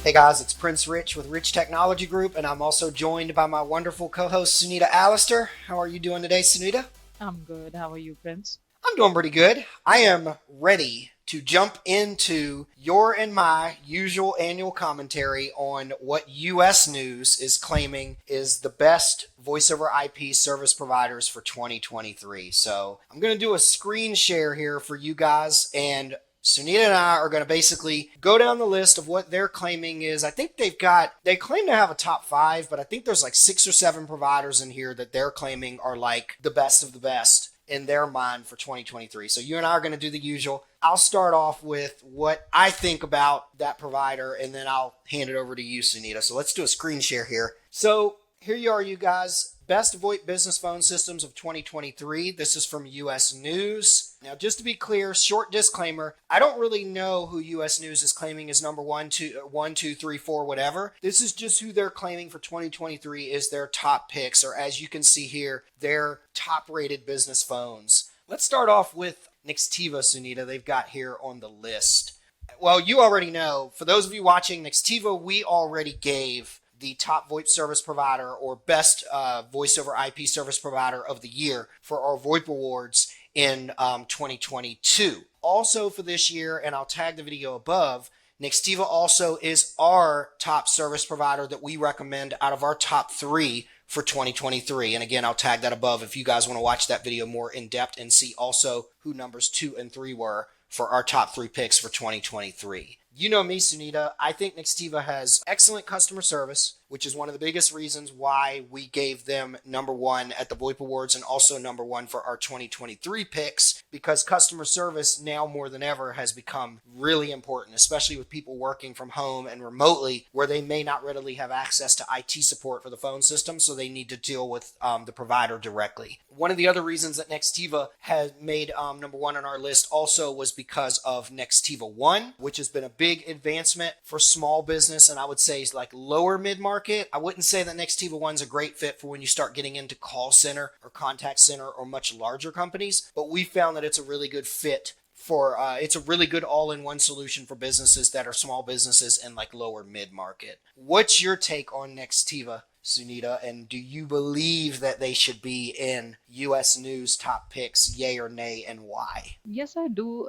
Hey guys, it's Prince Rich with Rich Technology Group, and I'm also joined by my wonderful co-host Sunita Allister. How are you doing today, Sunita? I'm good. How are you, Prince? I'm doing pretty good. I am ready to jump into your and my usual annual commentary on what US News is claiming is the best voice over IP service providers for 2023. So I'm going to do a screen share here for you guys, and Sunita and I are going to basically go down the list of what they're claiming is. I think they claim to have a top five, but I think there's like 6 or 7 providers in here that they're claiming are like the best of the best in their mind for 2023. So you and I are going to do the usual. I'll start off with what I think about that provider, and then I'll hand it over to you, Sunita. So let's do a screen share here. So here you are, you guys. Best VoIP business phone systems of 2023. This is from US News. Now, just to be clear, short disclaimer, I don't really know who US News is claiming is number one, two, three, four, whatever. This is just who they're claiming for 2023 is their top picks, or as you can see here, their top rated business phones. Let's start off with Nextiva, Sunita. They've got here on the list. Well, you already know. For those of you watching Nextiva, we already gave the top VoIP service provider or best voice over IP service provider of the year for our VoIP awards in 2022. Also for this year, and I'll tag the video above, Nextiva also is our top service provider that we recommend out of our top 3 for 2023. And again, I'll tag that above if you guys want to watch that video more in depth and see also who numbers 2 and 3 were for our top 3 picks for 2023. You know me, Sunita. I think Nextiva has excellent customer service, which is one of the biggest reasons why we gave them number 1 at the VoIP Awards and also number 1 for our 2023 picks, because customer service now more than ever has become really important, especially with people working from home and remotely where they may not readily have access to IT support for the phone system, so they need to deal with the provider directly. One of the other reasons that Nextiva has made number 1 on our list also was because of Nextiva One, which has been a big advancement for small business, and I would say like lower mid-market. I wouldn't say that Nextiva One's a great fit for when you start getting into call center or contact center or much larger companies, but we found that it's a really good fit for it's a really good all-in-one solution for businesses that are small businesses and like lower mid-market. What's your take on Nextiva, Sunita, and do you believe that they should be in US News top picks, yay or nay, and why? Yes, I do,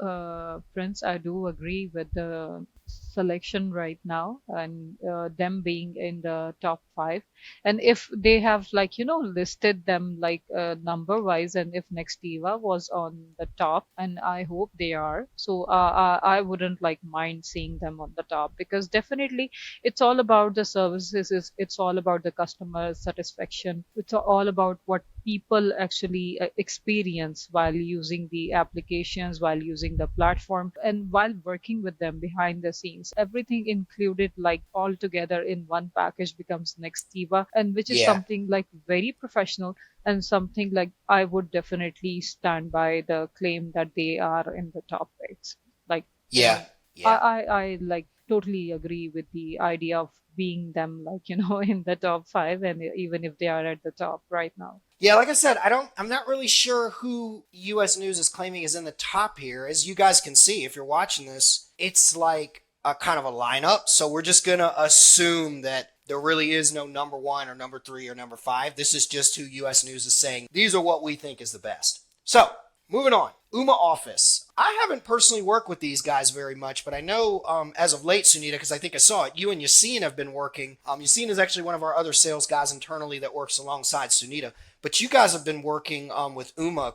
Prince. I do agree with the selection right now and them being in the top five. And if they have, like, listed them like number wise, and if Nextiva was on the top, and I hope they are, so I wouldn't like mind seeing them on the top, because definitely it's all about the services, it's all about the customer satisfaction, it's all about what people actually experience while using the applications, while using the platform, and while working with them behind the scenes. Everything included, like all together in one package, becomes Nextiva, and which is Yeah, something like very professional, and something like I would definitely stand by the claim that they are in the top picks. Like, you yeah, know, yeah. I like totally agree with the idea of being them, like, in the top five, and even if they are at the top right now. Yeah, like I said, I'm not really sure who US News is claiming is in the top here. As you guys can see, if you're watching this, it's like a kind of a lineup. So we're just going to assume that there really is no number 1 or number 3 or number 5. This is just who US News is saying. These are what we think is the best. So, moving on. Ooma Office. I haven't personally worked with these guys very much, but I know as of late, Sunita, because I think I saw it, you and Yassine have been working. Yassine is actually one of our other sales guys internally that works alongside Sunita. But you guys have been working with Ooma,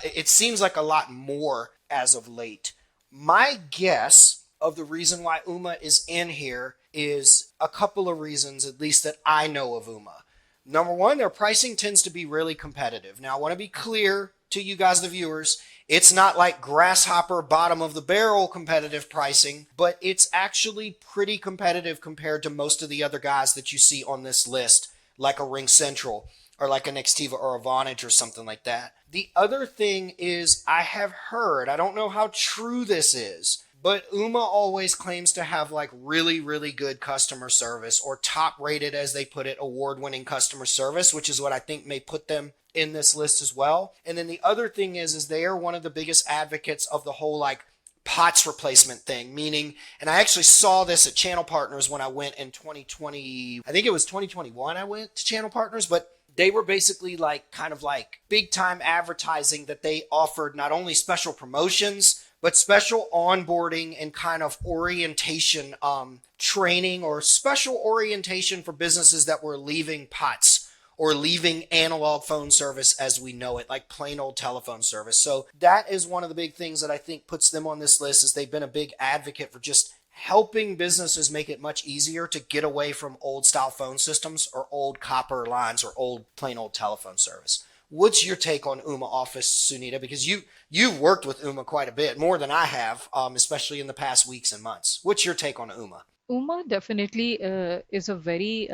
it seems like a lot more as of late. My guess of the reason why Ooma is in here is a couple of reasons, at least that I know of Ooma. Number 1, their pricing tends to be really competitive. Now, I want to be clear to you guys, the viewers, it's not like grasshopper bottom of the barrel competitive pricing, but it's actually pretty competitive compared to most of the other guys that you see on this list, like a RingCentral or like a Nextiva or a Vonage or something like that. The other thing is I have heard, I don't know how true this is, but Ooma always claims to have like really, really good customer service, or top rated, as they put it, award winning customer service, which is what I think may put them in this list as well. And then the other thing is they are one of the biggest advocates of the whole like POTS replacement thing, meaning, and I actually saw this at Channel Partners when I went in 2020, I think it was 2021 I went to Channel Partners, but they were basically like kind of like big time advertising that they offered not only special promotions, but special onboarding and kind of orientation training or special orientation for businesses that were leaving POTS or leaving analog phone service as we know it, like plain old telephone service. So that is one of the big things that I think puts them on this list, is they've been a big advocate for just helping businesses make it much easier to get away from old style phone systems or old copper lines or old plain old telephone service. What's your take on Ooma Office, Sunita? Because you've worked with Ooma quite a bit, more than I have, especially in the past weeks and months. What's your take on Ooma? Uma definitely is a very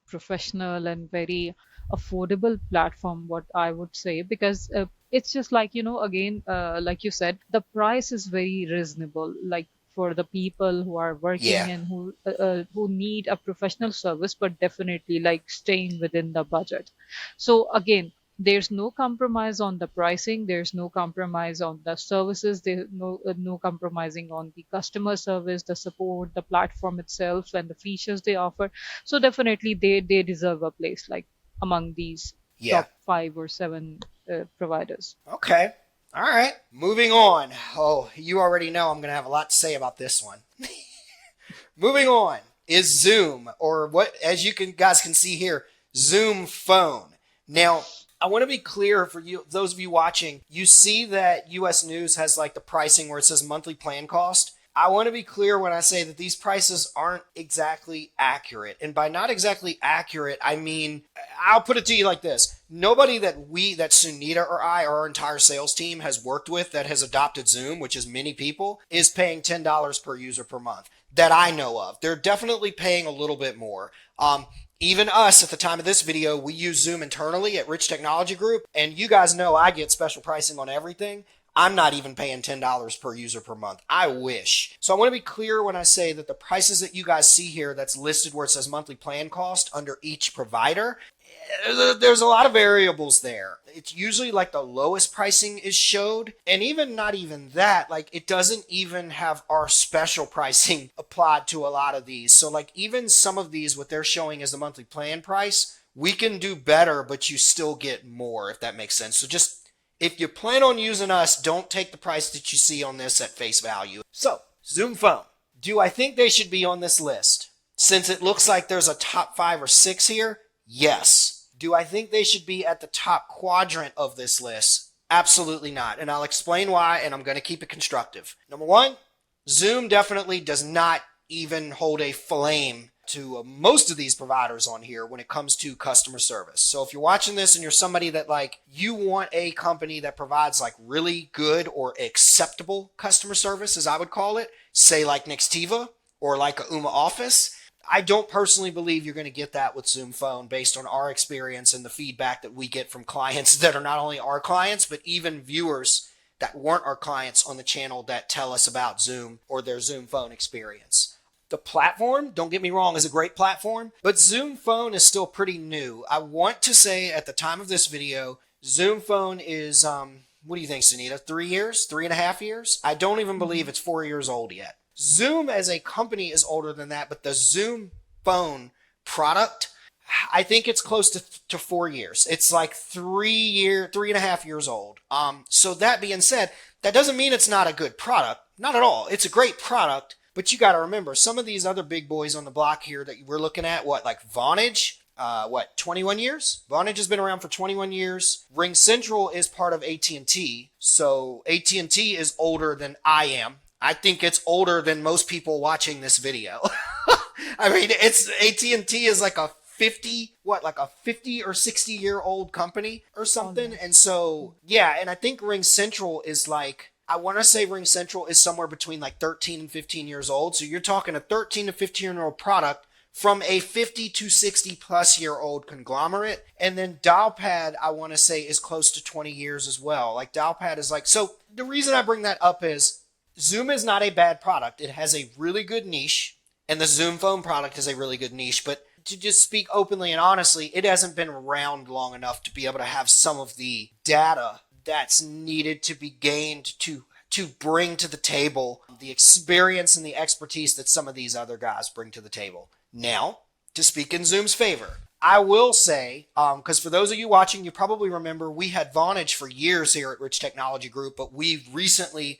professional and very affordable platform, what I would say, because it's just like, again, like you said, the price is very reasonable, like for the people who are Yeah, working and who need a professional service, but definitely like staying within the budget. So again, there's no compromise on the pricing, there's no compromise on the services, there's no compromising on the customer service, the support, the platform itself, and the features they offer. So definitely they deserve a place like among these yeah. top 5 or 7 providers. Okay. All right. Moving on. Oh, you already know I'm going to have a lot to say about this one. Moving on is Zoom, or what, as you guys can see here, Zoom Phone. Now, I want to be clear for you, those of you watching, you see that US News has like the pricing where it says monthly plan cost. I want to be clear when I say that these prices aren't exactly accurate. And by not exactly accurate, I mean, I'll put it to you like this. Nobody that Sunita or I, or our entire sales team has worked with that has adopted Zoom, which is many people, is paying $10 per user per month that I know of. They're definitely paying a little bit more. Even us, at the time of this video, we use Zoom internally at Rich Technology Group, and you guys know I get special pricing on everything. I'm not even paying $10 per user per month. I wish. So I want to be clear when I say that the prices that you guys see here that's listed where it says monthly plan cost under each provider, there's a lot of variables there. It's usually like the lowest pricing is showed, and even not even that, like it doesn't even have our special pricing applied to a lot of these. So like even some of these, what they're showing as the monthly plan price, we can do better, but you still get more, if that makes sense. So just if you plan on using us, don't take the price that you see on this at face value. So, Zoom Phone. Do I think they should be on this list? Since it looks like there's a top 5 or 6 here, yes. Do I think they should be at the top quadrant of this list? Absolutely not. And I'll explain why, and I'm going to keep it constructive. Number one, Zoom definitely does not even hold a flame to most of these providers on here when it comes to customer service. So if you're watching this and you're somebody that like you want a company that provides like really good or acceptable customer service, as I would call it, say like Nextiva or like a Ooma Office, I don't personally believe you're going to get that with Zoom Phone based on our experience and the feedback that we get from clients that are not only our clients, but even viewers that weren't our clients on the channel that tell us about Zoom or their Zoom Phone experience. The platform, don't get me wrong, is a great platform, but Zoom Phone is still pretty new. I want to say at the time of this video, Zoom Phone is, what do you think, Sunita? 3 years? 3.5 years? I don't even believe it's 4 years old yet. Zoom as a company is older than that, but the Zoom Phone product, I think it's close to 4 years. It's like 3.5 years old. So that being said, that doesn't mean it's not a good product. Not at all. It's a great product. But you got to remember, some of these other big boys on the block here that we're looking at, like Vonage, 21 years? Vonage has been around for 21 years. RingCentral is part of AT&T. So AT&T is older than I am. I think it's older than most people watching this video. I mean, AT&T is like a 50 or 60 year old company or something. And so, yeah, and I think RingCentral is like, I want to say RingCentral is somewhere between like 13 and 15 years old. So you're talking a 13 to 15 year old product from a 50 to 60 plus year old conglomerate. And then Dialpad, I want to say, is close to 20 years as well. Like Dialpad is like, so the reason I bring that up is Zoom is not a bad product. It has a really good niche, and the Zoom Phone product is a really good niche. But to just speak openly and honestly, it hasn't been around long enough to be able to have some of the data that's needed to be gained to to bring to the table the experience and the expertise that some of these other guys bring to the table. Now, to speak in Zoom's favor, I will say, because for those of you watching, you probably remember we had Vonage for years here at Rich Technology Group, but we've recently,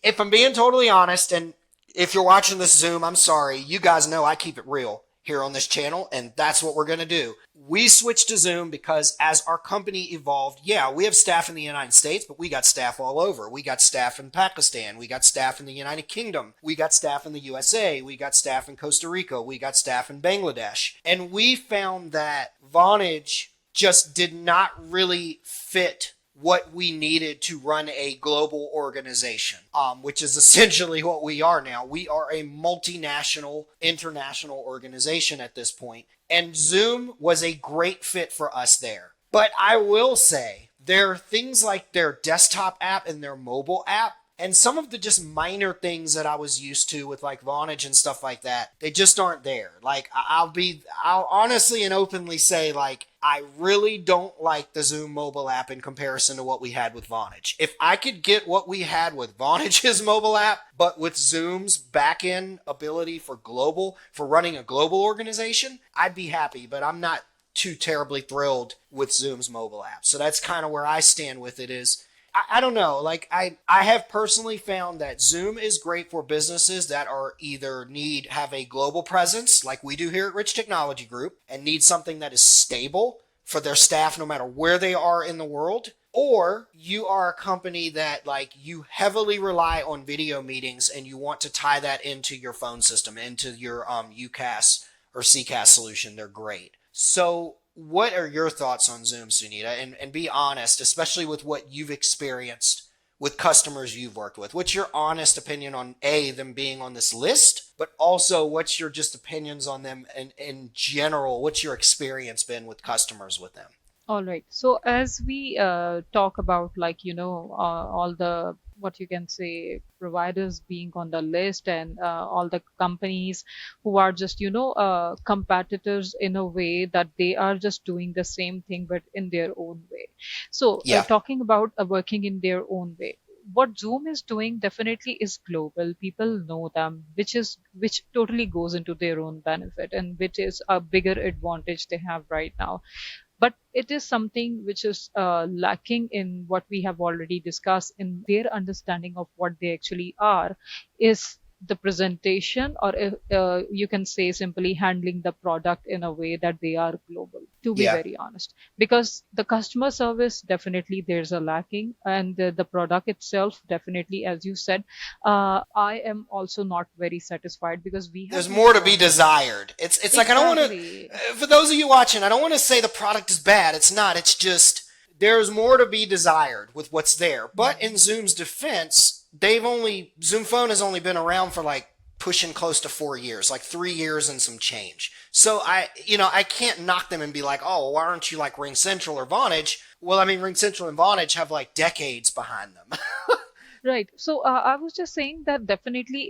if I'm being totally honest, and if you're watching this Zoom, I'm sorry, you guys know I keep it real here on this channel, and that's what we're going to do. We switched to Zoom because as our company evolved, yeah, we have staff in the United States, but we got staff all over. We got staff in Pakistan. We got staff in the United Kingdom. We got staff in the USA. We got staff in Costa Rica. We got staff in Bangladesh. And we found that Vonage just did not really fit what we needed to run a global organization, which is essentially what we are now. We are a multinational, international organization at this point, and Zoom was a great fit for us there. But I will say there are things like their desktop app and their mobile app, and some of the just minor things that I was used to with like Vonage and stuff like that, they just aren't there. Like I'll honestly and openly say, like, I really don't like the Zoom mobile app in comparison to what we had with Vonage. If I could get what we had with Vonage's mobile app, but with Zoom's back-end ability for running a global organization, I'd be happy, but I'm not too terribly thrilled with Zoom's mobile app. So that's kind of where I stand with it is, I don't know. Like I have personally found that Zoom is great for businesses that are either have a global presence like we do here at Rich Technology Group and need something that is stable for their staff no matter where they are in the world, or you are a company that like you heavily rely on video meetings and you want to tie that into your phone system, into your UCaaS or CCaaS solution. They're great. So what are your thoughts on Zoom, Sunita? And be honest, especially with what you've experienced with customers you've worked with. What's your honest opinion on them being on this list, but also what's your just opinions on them in general? What's your experience been with customers with them? All right. So as we talk about, like, all the, what you can say, providers being on the list, and all the companies who are just, competitors in a way that they are just doing the same thing but in their own way. So Yeah. talking about working in their own way, what Zoom is doing definitely is global. People know them, which totally goes into their own benefit, and which is a bigger advantage they have right now. But it is something which is lacking in what we have already discussed in their understanding of what they actually are, is the presentation, or you can say simply handling the product in a way that they are global, to be Yeah. very honest. Because the customer service, definitely there's a lacking, and the product itself, definitely, as you said, I am also not very satisfied, because we have There's been more to be following. desired. It's like I don't want Exactly. to. For those of you watching, I don't want to say the product is bad. It's not. It's just there's more to be desired with what's there. But in Zoom's defense, Zoom Phone has only been around for like pushing close to 4 years, like 3 years and some change. So I can't knock them and be like, oh, why aren't you like RingCentral or Vonage? Well, I mean, RingCentral and Vonage have like decades behind them. Right. So I was just saying that definitely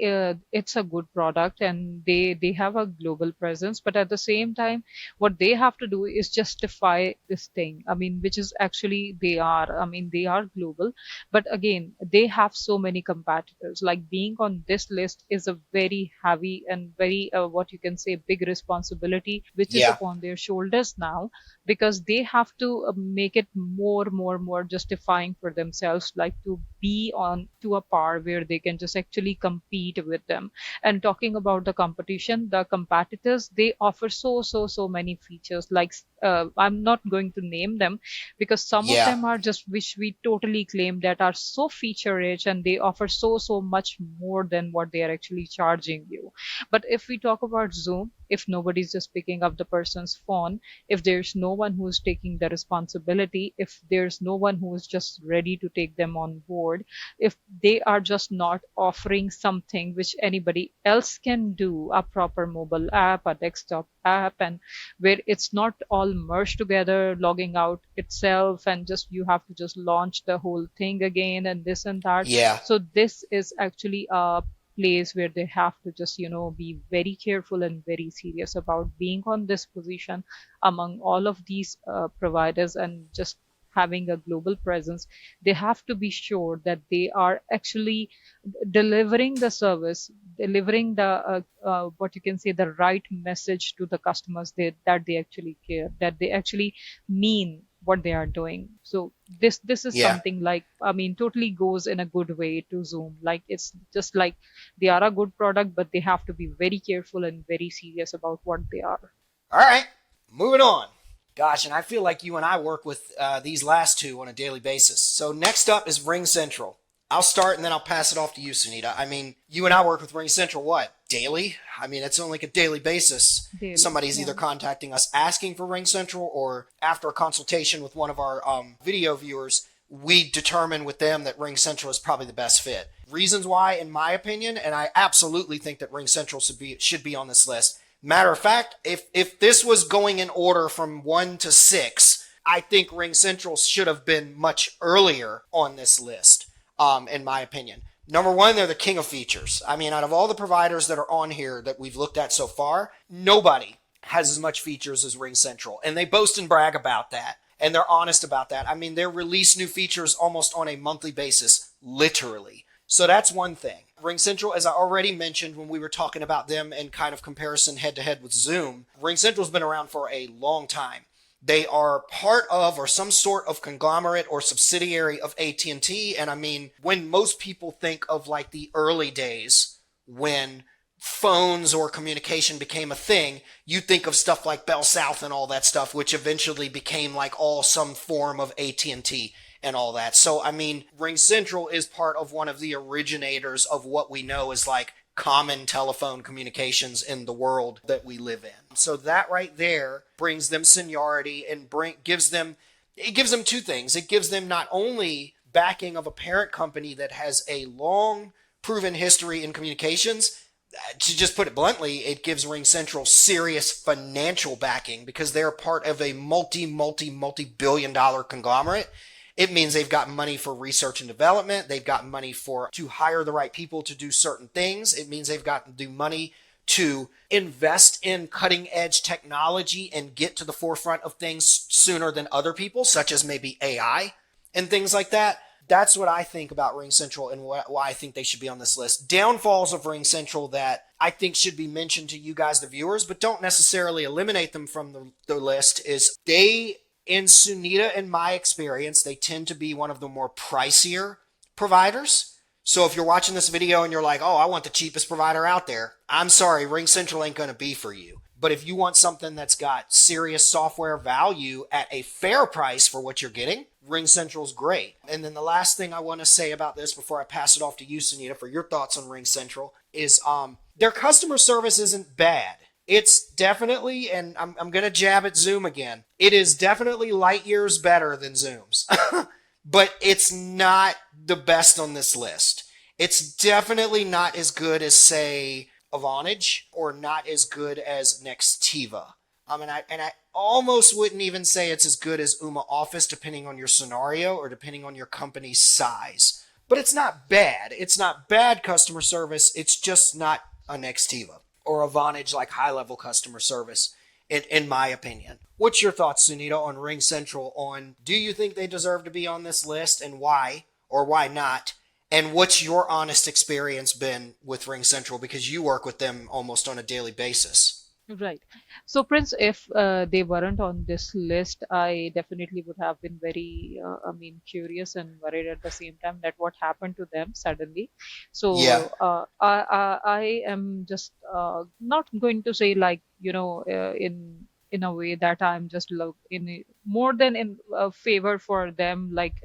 it's a good product, and they have a global presence. But at the same time, what they have to do is justify this thing. I mean, which is actually they are. I mean, they are global, but again, they have so many competitors. Like being on this list is a very heavy and very what you can say big responsibility, which is Yeah. upon their shoulders now, because they have to make it more justifying for themselves, like to be on to a par where they can just actually compete with them. And talking about the competition, the competitors, they offer so many features, like I'm not going to name them, because some of Yeah. them are just which we totally claim that are so feature rich, and they offer so much more than what they are actually charging you. But if we talk about Zoom, if nobody's just picking up the person's phone, if there's no one who's taking the responsibility, if there's no one who is just ready to take them on board, if they are just not offering something which anybody else can do, a proper mobile app, a desktop app, and where it's not all merged together, logging out itself, and just you have to just launch the whole thing again, and this and that. Yeah. So this is actually a place where they have to just be very careful and very serious about being on this position among all of these providers, and just having a global presence, they have to be sure that they are actually delivering the service, delivering the what you can say, the right message to the customers, that they actually care, that they actually mean what they are doing. So this is Yeah. something like, I mean, totally goes in a good way to Zoom. Like, it's just like they are a good product, but they have to be very careful and very serious about what they are. All right, moving on. Gosh, and I feel like you and I work with these last two on a daily basis. So next up is RingCentral. I'll start and then I'll pass it off to you, Sunita. I mean, you and I work with RingCentral what? Daily? I mean, it's on like a daily basis. Daily, Somebody's yeah. either contacting us asking for RingCentral, or after a consultation with one of our video viewers, we determine with them that RingCentral is probably the best fit. Reasons why, in my opinion, and I absolutely think that RingCentral should be on this list. Matter of fact, if this was going in order from 1 to 6, I think RingCentral should have been much earlier on this list, in my opinion. Number one, they're the king of features. I mean, out of all the providers that are on here that we've looked at so far, nobody has as much features as RingCentral. And they boast and brag about that. And they're honest about that. I mean, they release new features almost on a monthly basis, literally. So that's one thing. RingCentral, as I already mentioned when we were talking about them in kind of comparison head to head with Zoom, RingCentral's been around for a long time. They are part of or some sort of conglomerate or subsidiary of AT&T. And I mean, when most people think of like the early days when phones or communication became a thing, you think of stuff like Bell South and all that stuff, which eventually became like all some form of AT&T and all that. So, I mean, RingCentral is part of one of the originators of what we know as like common telephone communications in the world that we live in. So that right there brings them seniority and gives them two things. It gives them not only backing of a parent company that has a long proven history in communications. To just put it bluntly, it gives RingCentral serious financial backing because they're part of a multi-billion-dollar conglomerate. It means they've got money for research and development. They've got money to hire the right people to do certain things. It means they've got the money to invest in cutting edge technology and get to the forefront of things sooner than other people, such as maybe AI and things like that. That's what I think about RingCentral and why I think they should be on this list. Downfalls of RingCentral that I think should be mentioned to you guys, the viewers, but don't necessarily eliminate them from the list is in Sunita, in my experience, they tend to be one of the more pricier providers. So if you're watching this video and you're like, oh, I want the cheapest provider out there, I'm sorry, RingCentral ain't going to be for you. But if you want something that's got serious software value at a fair price for what you're getting, RingCentral's great. And then the last thing I want to say about this before I pass it off to you, Sunita, for your thoughts on RingCentral is their customer service isn't bad. It's definitely, and I'm going to jab at Zoom again, it is definitely light years better than Zoom's. But it's not the best on this list. It's definitely not as good as, say, a Vonage, or not as good as Nextiva. And I almost wouldn't even say it's as good as Ooma Office, depending on your scenario or depending on your company's size. But it's not bad. It's not bad customer service. It's just not a Nextiva or a Vonage like high-level customer service, in my opinion. What's your thoughts, Sunita, on RingCentral? On do you think they deserve to be on this list, and why, or why not? And what's your honest experience been with RingCentral, because you work with them almost on a daily basis? Right. So, Prince, if they weren't on this list, I definitely would have been very, I mean, curious and worried at the same time that what happened to them suddenly. Yeah, So, I am just not going to say like, in a way that I'm just more than in favor for them, like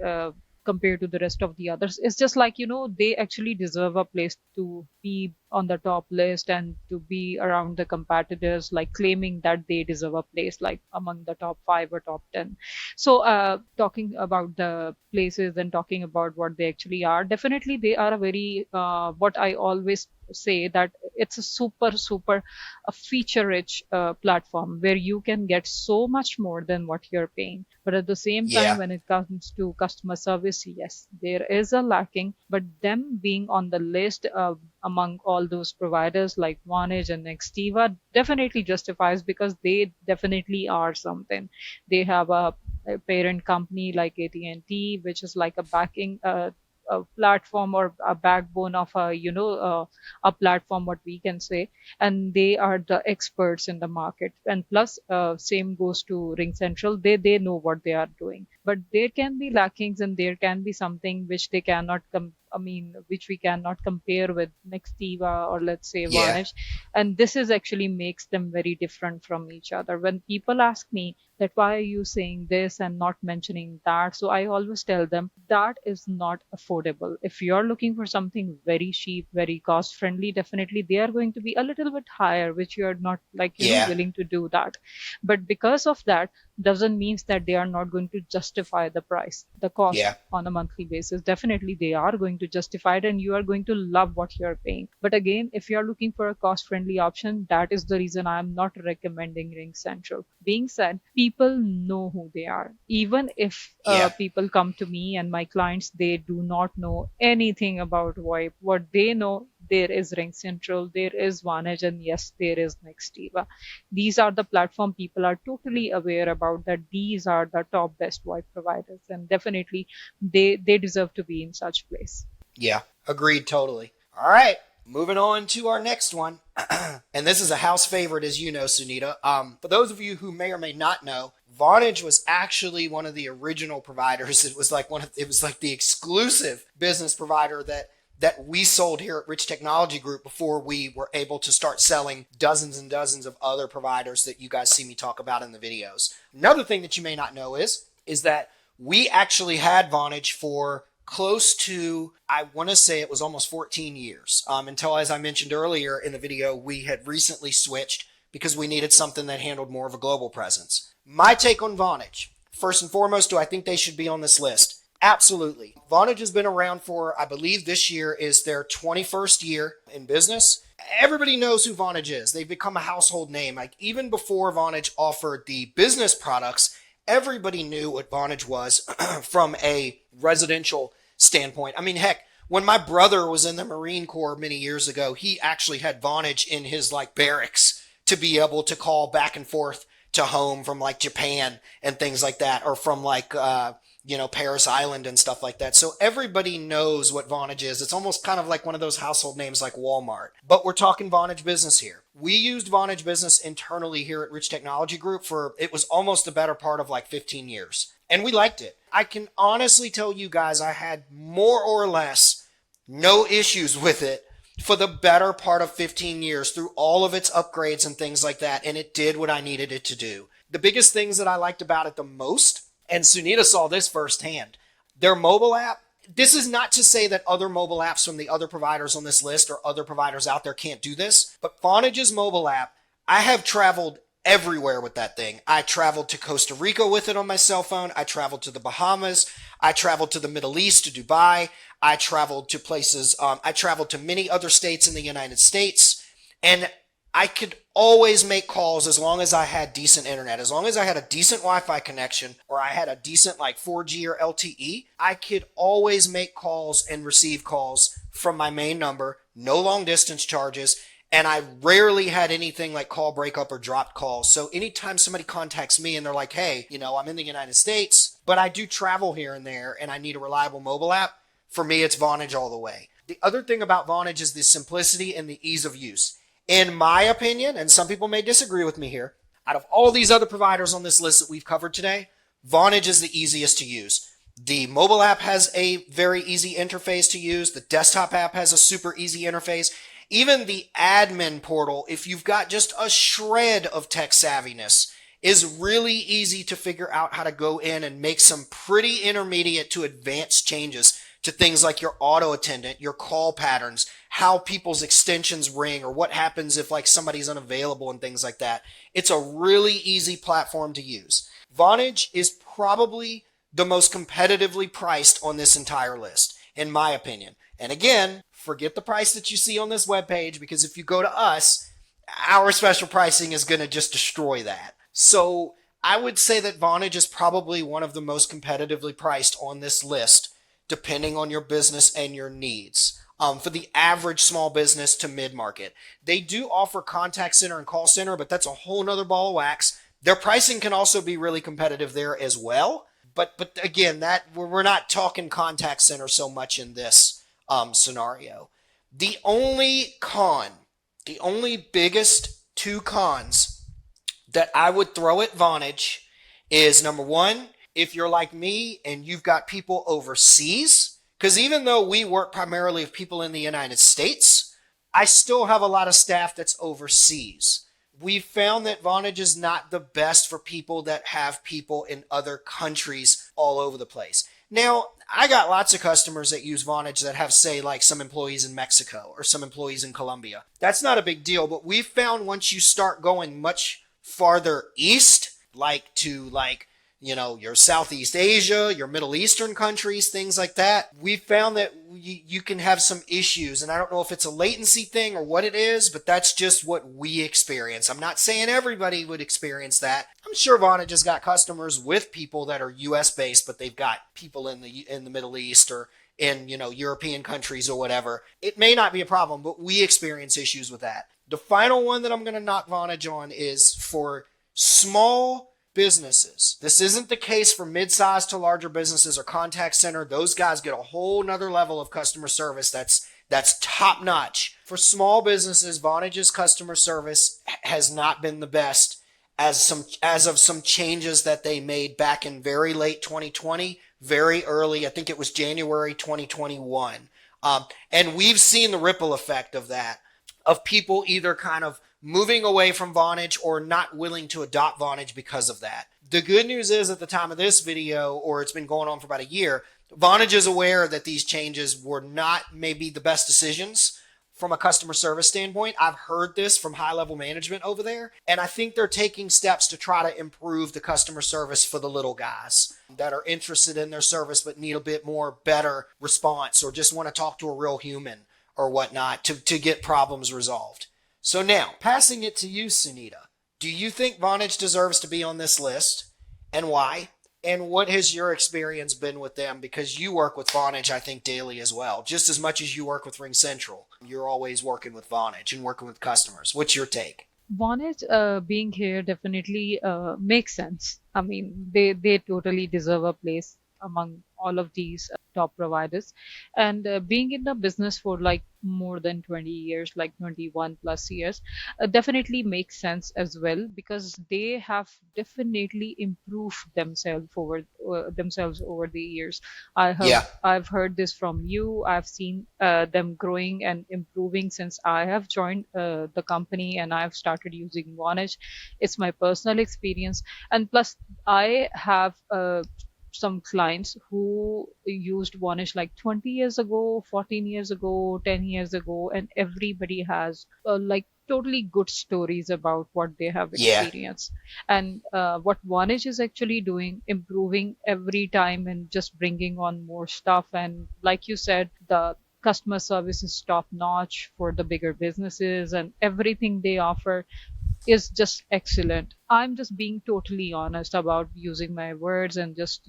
compared to the rest of the others. It's just like, they actually deserve a place to be on the top list and to be around the competitors, like claiming that they deserve a place like among the top 5 or top 10. So talking about the places and talking about what they actually are, definitely they are a very what I always say, that it's a super a feature rich platform where you can get so much more than what you're paying. But at the same time, yeah, when it comes to customer service, yes, there is a lacking. But them being on the list among all those providers like Vonage and Nextiva definitely justifies, because they definitely are something. They have a a parent company like AT&T, which is like a backing a platform or a backbone of a platform, what we can say, and they are the experts in the market. And plus, same goes to RingCentral. They know what they are doing, but there can be lackings and there can be something which they cannot which we cannot compare with Nextiva or let's say Yeah. Vonage. And this is actually makes them very different from each other. When people ask me that why are you saying this and not mentioning that, so I always tell them that is not affordable. If you're looking for something very cheap, very cost friendly, definitely they are going to be a little bit higher, which you're not Yeah. willing to do that. But because of that, doesn't mean that they are not going to justify the price, the cost Yeah. on a monthly basis. Definitely they are going to justify it and you are going to love what you're paying. But again, if you are looking for a cost friendly option, that is the reason I am not recommending RingCentral. Being said, people know who they are. Even if Yeah. people come to me and my clients, they do not know anything about VoIP. What they know, there is RingCentral, there is Vonage, and yes, there is Nextiva. These are the platform people are totally aware about, that these are the top best VoIP providers, and definitely they deserve to be in such place. Yeah. Agreed totally. All right. Moving on to our next one. And this is a house favorite, as you know, Sunita. For those of you who may or may not know, Vonage was actually one of the original providers. It was like it was like the exclusive business provider that we sold here at Rich Technology Group before we were able to start selling dozens and dozens of other providers that you guys see me talk about in the videos. Another thing that you may not know is that we actually had Vonage for close to, I want to say it was almost 14 years, until, as I mentioned earlier in the video, we had recently switched because we needed something that handled more of a global presence. My take on Vonage: first and foremost, do I think they should be on this list? Absolutely. Vonage has been around for, I believe this year is their 21st year in business. Everybody knows who Vonage is. They've become a household name. Like, even before Vonage offered the business products, everybody knew what Vonage was from a residential standpoint. I mean, heck, when my brother was in the Marine Corps many years ago, he actually had Vonage in his like barracks to be able to call back and forth to home from like Japan and things like that, or from like Paris Island and stuff like that. So everybody knows what Vonage is. It's almost kind of like one of those household names like Walmart. But we're talking Vonage Business here. We used Vonage Business internally here at Rich Technology Group for, it was almost the better part of like 15 years. And we liked it. I can honestly tell you guys I had more or less no issues with it for the better part of 15 years through all of its upgrades and things like that. And it did what I needed it to do. The biggest things that I liked about it the most, and Sunita saw this firsthand, their mobile app. This is not to say that other mobile apps from the other providers on this list or other providers out there can't do this, but Vonage's mobile app, I have traveled everywhere with that thing. I traveled to Costa Rica with it on my cell phone. I traveled to the Bahamas. I traveled to the Middle East, to Dubai. I traveled to places. I traveled to many other states in the United States, and I could always make calls as long as I had decent internet. As long as I had a decent Wi-Fi connection or I had a decent like 4G or LTE, I could always make calls and receive calls from my main number, no long distance charges, and I rarely had anything like call breakup or dropped calls. So anytime somebody contacts me and they're like, hey, I'm in the United States, but I do travel here and there and I need a reliable mobile app, for me, it's Vonage all the way. The other thing about Vonage is the simplicity and the ease of use. In my opinion, and some people may disagree with me here, out of all these other providers on this list that we've covered today, Vonage is the easiest to use. The mobile app has a very easy interface to use. The desktop app has a super easy interface. Even the admin portal, if you've got just a shred of tech savviness, is really easy to figure out how to go in and make some pretty intermediate to advanced changes to things like your auto attendant, your call patterns, how people's extensions ring, or what happens if like somebody's unavailable and things like that. It's a really easy platform to use. Vonage is probably the most competitively priced on this entire list, in my opinion. And again, forget the price that you see on this webpage, because if you go to us, our special pricing is going to just destroy that. So I would say that Vonage is probably one of the most competitively priced on this list, depending on your business and your needs. For the average small business to mid-market, they do offer contact center and call center, but that's a whole nother ball of wax. Their pricing can also be really competitive there as well. But again, that we're not talking contact center so much in this scenario. The only con, the only biggest two cons that I would throw at Vonage is number one, if you're like me and you've got people overseas, because even though we work primarily with people in the United States, I still have a lot of staff that's overseas. We've found that Vonage is not the best for people that have people in other countries all over the place. Now, I got lots of customers that use Vonage that have, say, like some employees in Mexico or some employees in Colombia. That's not a big deal, but we've found once you start going much farther east, like to your Southeast Asia, your Middle Eastern countries, things like that, we've found that you can have some issues. And I don't know if it's a latency thing or what it is, but that's just what we experience. I'm not saying everybody would experience that. I'm sure Vonage has got customers with people that are US based, but they've got people in the Middle East or in, European countries or whatever. It may not be a problem, but we experience issues with that. The final one that I'm going to knock Vonage on is for small businesses. This isn't the case for mid-sized to larger businesses or contact center. Those guys get a whole nother level of customer service that's top notch. For small businesses, Vonage's customer service has not been the best as of some changes that they made back in very late 2020, very early, I think it was January 2021. And we've seen the ripple effect of that, of people either kind of moving away from Vonage or not willing to adopt Vonage because of that. The good news is at the time of this video, or it's been going on for about a year, Vonage is aware that these changes were not maybe the best decisions from a customer service standpoint. I've heard this from high-level management over there, and I think they're taking steps to try to improve the customer service for the little guys that are interested in their service but need a bit more better response or just want to talk to a real human or whatnot to get problems resolved. So now, passing it to you, Sunita, do you think Vonage deserves to be on this list, and why? And what has your experience been with them? Because you work with Vonage, I think, daily as well. Just as much as you work with RingCentral, you're always working with Vonage and working with customers. What's your take? Vonage being here definitely makes sense. I mean, they totally deserve a place among all of these top providers. And being in the business for like more than 20 years, like 21 plus years, definitely makes sense as well, because they have definitely improved themselves over the years. Yeah, I've heard this from you. I've seen them growing and improving since I have joined the company and I've started using Vonage. It's my personal experience, and plus I have some clients who used Vonage like 20 years ago, 14 years ago, 10 years ago, and everybody has like totally good stories about what they have yeah, experienced. And what Vonage is actually doing, improving every time and just bringing on more stuff. And like you said, the customer service is top notch for the bigger businesses, and everything they offer is just excellent. I'm just being totally honest about using my words and just,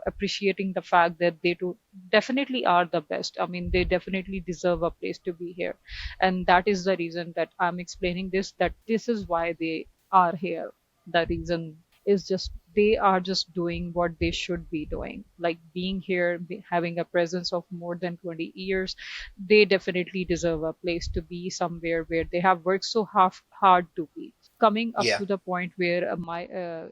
appreciating the fact that they do definitely are the best. I mean, they definitely deserve a place to be here. And that is the reason that I'm explaining this, that this is why they are here. The reason is just they are just doing what they should be doing, like being here, having a presence of more than 20 years. They definitely deserve a place to be somewhere where they have worked so hard to be. Coming up yeah, to the point where my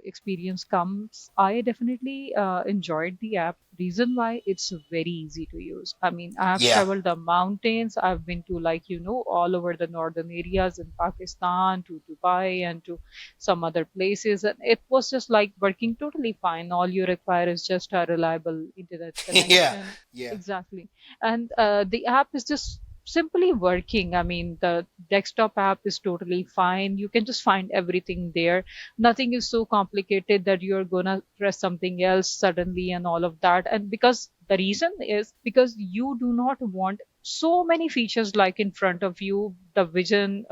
experience comes, I definitely enjoyed the app. Reason why, it's very easy to use. I mean, I have yeah, traveled the mountains. I've been to, like, all over the northern areas in Pakistan, to Dubai, and to some other places, and it was just like working totally fine. All you require is just a reliable internet yeah, connection. yeah, Exactly. And the app is just simply working. I mean, the desktop app is totally fine. You can just find everything there. Nothing is so complicated that you're gonna press something else suddenly and all of that. And because the reason is because you do not want so many features like in front of you, the vision,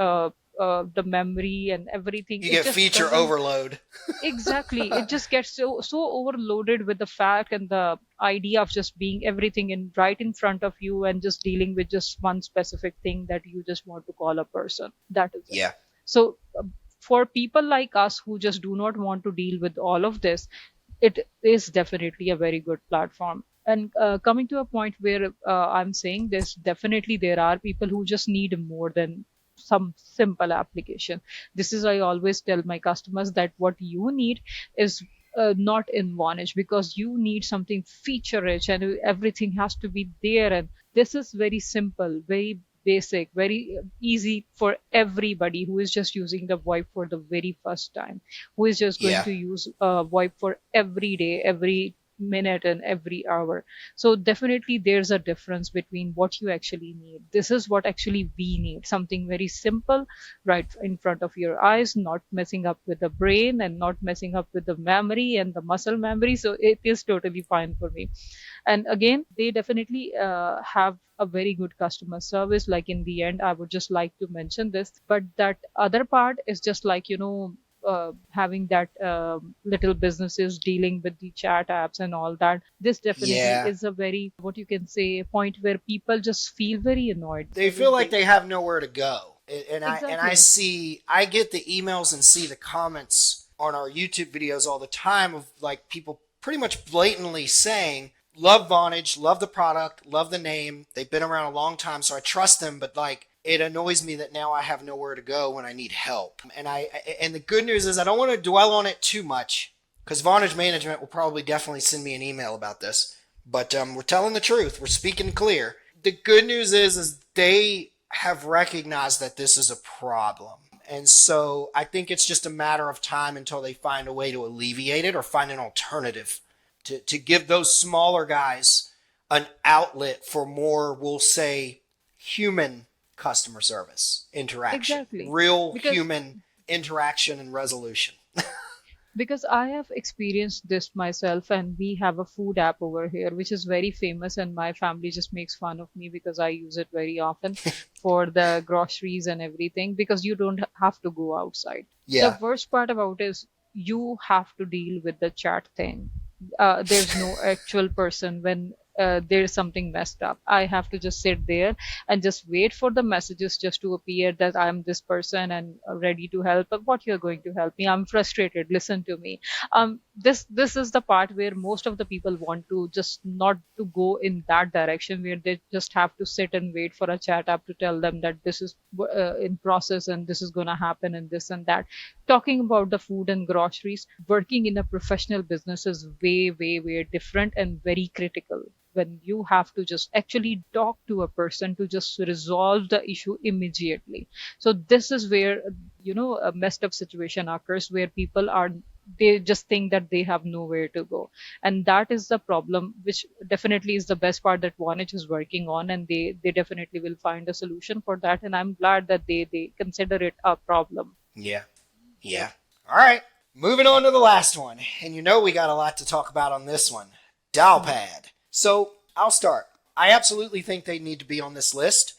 the memory and everything. you It get just feature doesn't. overload. Exactly. It just gets so overloaded with the fact and the idea of just being everything in right in front of you and just dealing with just one specific thing that you just want to call a person. That is it. Yeah, So for people like us who just do not want to deal with all of this, it is definitely a very good platform. And coming to a point where I'm saying this, definitely there are people who just need more than some simple application. This is, I always tell my customers that what you need is not in Vonage, because you need something feature rich and everything has to be there. And this is very simple, very basic, very easy for everybody who is just using the VoIP for the very first time, who is just going Yeah. to use VoIP for every day, every minute, and every hour. So definitely there's a difference between what you actually need. This is what actually we need, something very simple right in front of your eyes, not messing up with the brain and not messing up with the memory and the muscle memory. So it is totally fine for me. And again, they definitely have a very good customer service. Like in the end, I would just like to mention this, but that other part is just like, having that little businesses dealing with the chat apps and all that. This definitely Yeah. is a very, what you can say, point where people just feel very annoyed They every feel like day. they have nowhere to go. And Exactly. I get the emails and see the comments on our YouTube videos all the time of like people pretty much blatantly saying, love Vonage, love the product, love the name. They've been around a long time, so I trust them, but like it annoys me that now I have nowhere to go when I need help. And the good news is I don't want to dwell on it too much because Vonage management will probably definitely send me an email about this. But we're telling the truth. We're speaking clear. The good news is they have recognized that this is a problem. And so I think it's just a matter of time until they find a way to alleviate it or find an alternative to give those smaller guys an outlet for more, we'll say, human customer service interaction, Exactly. real Because human interaction and resolution. I have experienced this myself, and we have a food app over here which is very famous, and my family just makes fun of me because I use it very often for the groceries and everything, because you don't have to go outside. The Yeah. worst part about it is you have to deal with the chat thing. There's no actual person when there's something messed up. I have to just sit there and just wait for the messages just to appear that I'm this person and ready to help. But what you're going to help me? I'm frustrated. Listen to me. This is the part where most of the people want to just not to go in that direction, where they just have to sit and wait for a chat app to tell them that this is in process and this is going to happen and this and that. Talking about the food and groceries, working in a professional business is way, way, way different and very critical, when you have to just actually talk to a person to just resolve the issue immediately. So this is where, a messed up situation occurs, where people are, they just think that they have nowhere to go. And that is the problem, which definitely is the best part that Vonage is working on, and they definitely will find a solution for that. And I'm glad that they consider it a problem. Yeah. Yeah. All right. Moving on to the last one. And you know we got a lot to talk about on this one. Dialpad. So I'll start. I absolutely think they need to be on this list.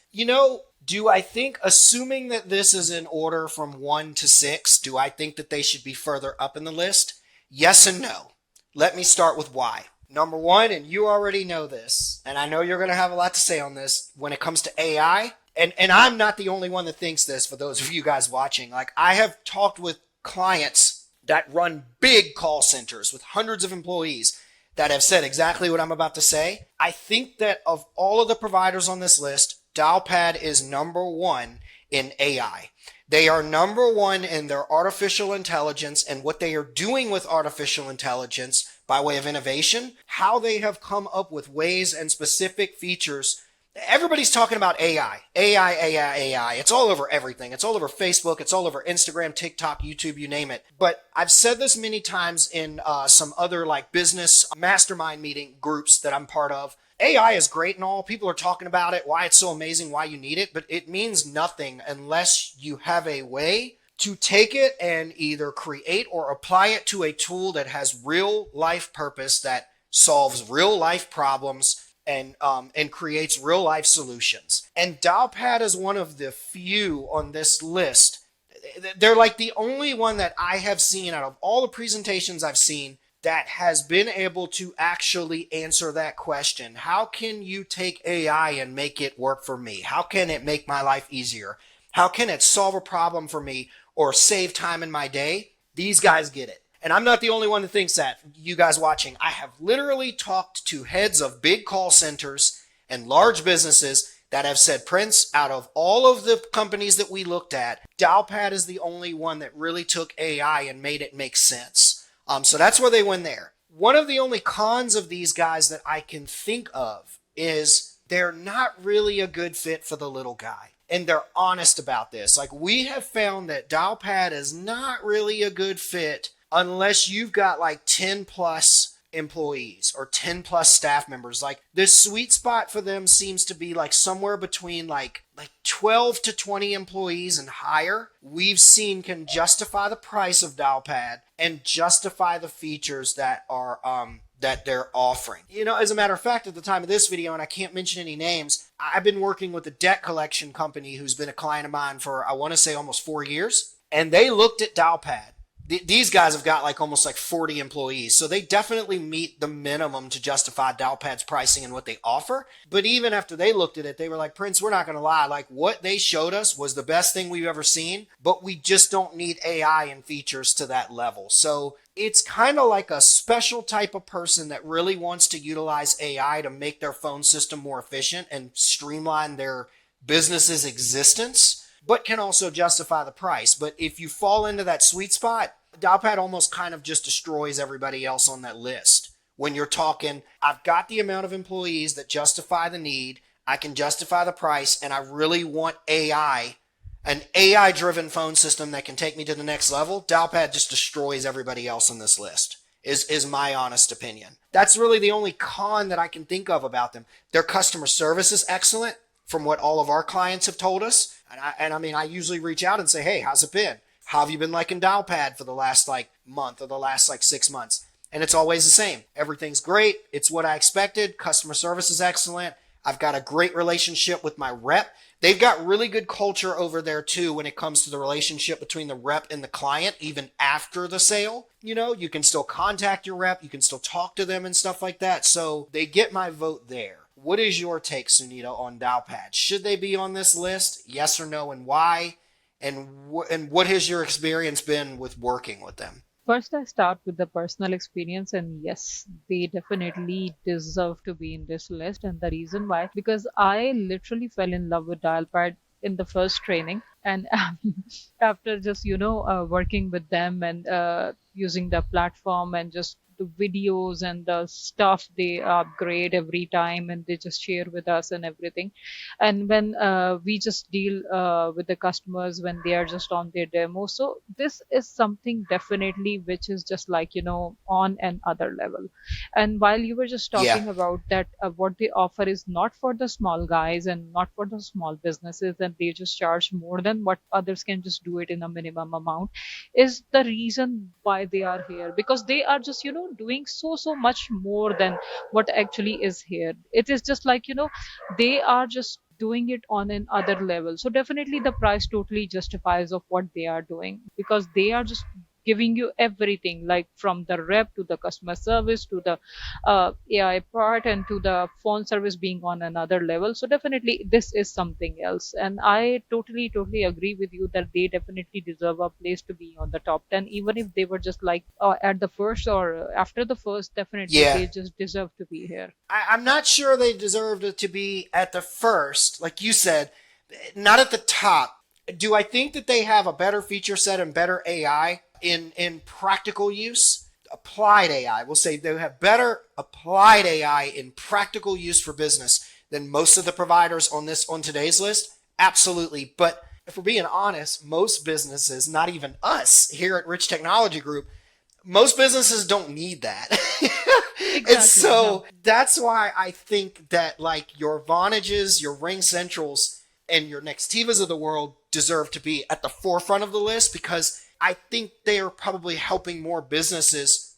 Do I think, assuming that this is in order from 1 to 6, do I think that they should be further up in the list? Yes and no. Let me start with why. Number one, and you already know this, and I know you're going to have a lot to say on this when it comes to AI, and I'm not the only one that thinks this for those of you guys watching. Like, I have talked with clients that run big call centers with hundreds of employees that have said exactly what I'm about to say. I think that of all of the providers on this list, Dialpad is number one in AI. They are number one in their artificial intelligence and what they are doing with artificial intelligence by way of innovation, how they have come up with ways and specific features. Everybody's talking about AI, AI, AI, AI. It's all over everything. It's all over Facebook. It's all over Instagram, TikTok, YouTube, you name it. But I've said this many times in some other like business mastermind meeting groups that I'm part of. AI is great and all. People are talking about it, why it's so amazing, why you need it, but it means nothing unless you have a way to take it and either create or apply it to a tool that has real life purpose, that solves real life problems, and creates real life solutions. And Dialpad is one of the few on this list. They're like the only one that I have seen out of all the presentations I've seen that has been able to actually answer that question. How can you take AI and make it work for me? How can it make my life easier? How can it solve a problem for me or save time in my day? These guys get it. And I'm not the only one that thinks that. You guys watching, I have literally talked to heads of big call centers and large businesses that have said, Prince, out of all of the companies that we looked at, Dialpad is the only one that really took AI and made it make sense. So that's where they win there. One of the only cons of these guys that I can think of is they're not really a good fit for the little guy. And they're honest about this. Like, we have found that Dialpad is not really a good fit unless you've got like 10 plus employees or 10 plus staff members. Like, this sweet spot for them seems to be like somewhere between like 12 to 20 employees and higher. We've seen can justify the price of Dialpad and justify the features that are that they're offering. You know, as a matter of fact, at the time of this video, and I can't mention any names, I've been working with a debt collection company who's been a client of mine for, I want to say, almost 4 years. And they looked at Dialpad. These guys have got like almost like 40 employees. So they definitely meet the minimum to justify Dialpad's pricing and what they offer. But even after they looked at it, they were like, Prince, we're not going to lie. Like, what they showed us was the best thing we've ever seen, but we just don't need AI and features to that level. So it's kind of like a special type of person that really wants to utilize AI to make their phone system more efficient and streamline their business's existence, but can also justify the price. But if you fall into that sweet spot, Dialpad almost kind of just destroys everybody else on that list. When you're talking, I've got the amount of employees that justify the need, I can justify the price, and I really want AI, an AI-driven phone system that can take me to the next level, Dialpad just destroys everybody else on this list, is my honest opinion. That's really the only con that I can think of about them. Their customer service is excellent from what all of our clients have told us. And I mean, I usually reach out and say, hey, how's it been? How have you been liking Dialpad for the last like month or the last like 6 months? And it's always the same. Everything's great. It's what I expected. Customer service is excellent. I've got a great relationship with my rep. They've got really good culture over there too when it comes to the relationship between the rep and the client, even after the sale. You know, you can still contact your rep. You can still talk to them and stuff like that. So they get my vote there. What is your take, Sunita, on Dialpad? Should they be on this list? Yes or no, and why? And what has your experience been with working with them? First, I start with the personal experience, and yes, they definitely deserve to be in this list. And the reason why, because I literally fell in love with Dialpad in the first training, and after just working with them and using the platform and just the videos and the stuff they upgrade every time and they just share with us and everything. And when we just deal with the customers when they are just on their demo, so this is something definitely which is just like on another level. And while you were just Yeah, talking about that, what they offer is not for the small guys and not for the small businesses, and they just charge more than what others can just do it in a minimum amount, is the reason why they are here, because they are just doing so much more than what actually is here. It is just like they are just doing it on an other level. So definitely the price totally justifies of what they are doing, because they are just giving you everything, like from the rep to the customer service to the AI part and to the phone service being on another level. So definitely this is something else, and I totally agree with you that they definitely deserve a place to be on the top 10, even if they were just like at the first or after the first. Definitely yeah. they just deserve to be here. I'm not sure they deserved to be at the first, like you said, not at the top. Do I think that they have a better feature set and better AI in practical use? Applied AI. We'll say they have better applied AI in practical use for business than most of the providers on today's list. Absolutely. But if we're being honest, most businesses, not even us here at Rich Technology Group, most businesses don't need that. And Exactly, yeah. so that's why I think that like your Vonages, your RingCentrals, and your Nextivas of the world deserve to be at the forefront of the list, because I think they are probably helping more businesses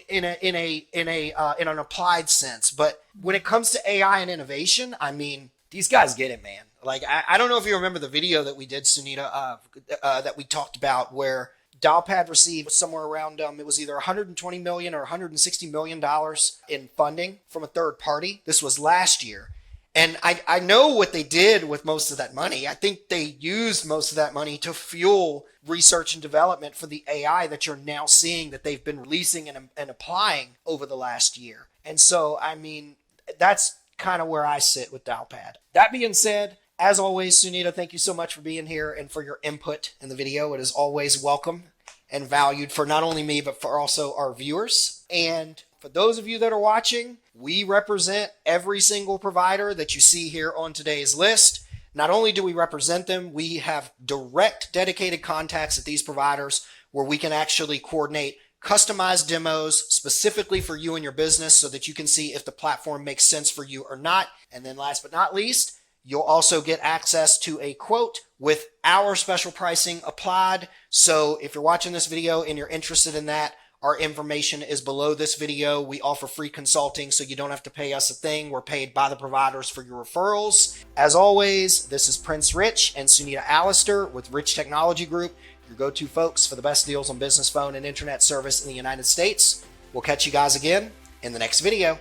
in an applied sense. But when it comes to AI and innovation, I mean, these guys get it, man. Like I don't know if you remember the video that we did, Sunita, that we talked about where Dialpad received somewhere around it was either 120 million or 160 million dollars in funding from a third party. This was last year, And I know what they did with most of that money. I think they used most of that money to fuel research and development for the AI that you're now seeing that they've been releasing and applying over the last year. And so, I mean, that's kind of where I sit with Dialpad. That being said, as always, Sunita, thank you so much for being here and for your input in the video. It is always welcome and valued for not only me, but for also our viewers. And for those of you that are watching, we represent every single provider that you see here on today's list. Not only do we represent them, we have direct dedicated contacts at these providers where we can actually coordinate customized demos specifically for you and your business so that you can see if the platform makes sense for you or not. And then last but not least, you'll also get access to a quote with our special pricing applied. So if you're watching this video and you're interested in that, our information is below this video. We offer free consulting, so you don't have to pay us a thing. We're paid by the providers for your referrals. As always, this is Prince Rich and Sunita Allister with Rich Technology Group, your go-to folks for the best deals on business phone and internet service in the United States. We'll catch you guys again in the next video.